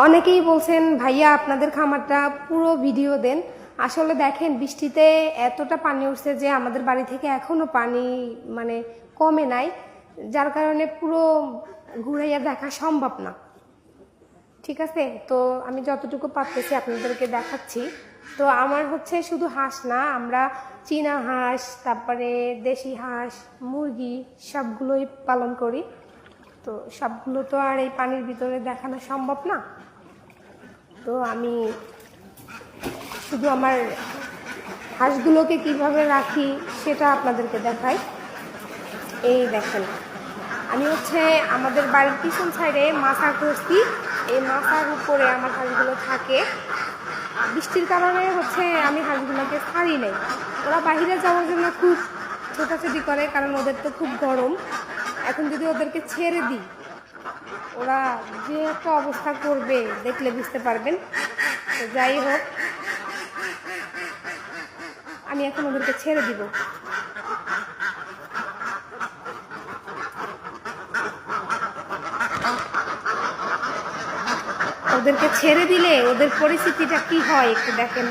অনেকেই বলছেন ভাইয়া আপনাদের খামারটা পুরো ভিডিও দেন। আসলে দেখেন বৃষ্টিতে এতটা পানি উঠছে যে আমাদের বাড়ি থেকে এখনো পানি মানে কমে নাই, যার কারণে পুরো ঘুরাইয়া দেখা সম্ভব না। ঠিক আছে, তো আমি যতটুকু পারতেছি আপনাদেরকে দেখাচ্ছি। তো আমার হচ্ছে শুধু হাঁস না, আমরা চীনা হাঁস, তারপরে দেশি হাঁস, মুরগি সবগুলোই পালন করি। তো সবগুলো তো আর এই পানির ভিতরে দেখানো সম্ভব না। তো আমি শুধু আমার হাঁসগুলোকে কিভাবে রাখি সেটা আপনাদেরকে দেখাই। এই দেখেন, আমি হচ্ছে আমাদের বাড়ির পিছন সাইডে মাচা করছি, এই মাচার উপরে আমার হাঁসগুলো থাকে। বৃষ্টির কারণে হচ্ছে আমি হাঁসগুলোকে ছাড়ি নাই, ওরা বাহিরে যাওয়ার জন্য খুব ছোটাছুটি করে, কারণ ওদের তো খুব গরম। এখন যদি ওদেরকে ছেড়ে দিই, ওরা যে একটা অবস্থা করবে দেখলে বুঝতে পারবেন। তো যাই হোক, আমি এখন ওদেরকে ছেড়ে দিব। ওদেরকে ছেড়ে দিলে ওদের পরিস্থিতিটা কি হয় একটু দেখেন।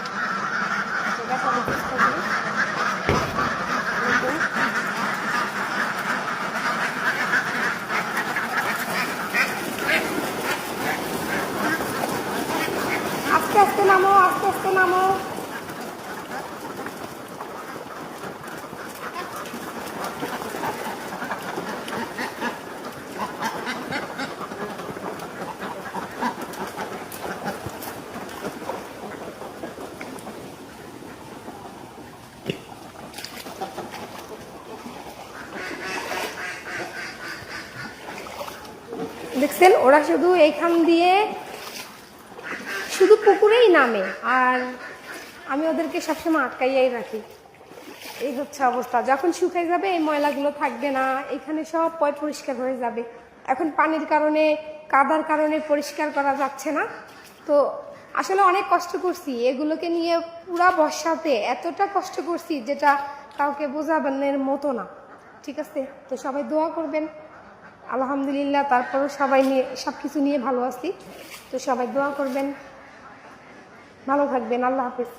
আস্তে আস্তে নামো, আস্তে আস্তে নামো। দেখছেন, ওরা শুধু এইখান দিয়ে শুধু পুকুরেই নামে, আর আমি ওদেরকে সবসময় আটকাইয়াই রাখি। এই হচ্ছে অবস্থা। যখন শুকাই যাবে এই ময়লাগুলো থাকবে না, এখানে সব পরিষ্কার হয়ে যাবে। এখন পানির কারণে, কাদার কারণে পরিষ্কার করা যাচ্ছে না। তো আসলে অনেক কষ্ট করছি এগুলোকে নিয়ে, পুরা বর্ষাতে এতটা কষ্ট করছি যেটা কাউকে বোঝাবার মতো না। ঠিক আছে, তো সবাই দোয়া করবেন। আলহামদুলিল্লাহ, তারপরও সবাই নিয়ে সব কিছু নিয়ে ভালো আছি। তো সবাই দোয়া করবেন, ভালো থাকবেন। আল্লাহ হাফেজ।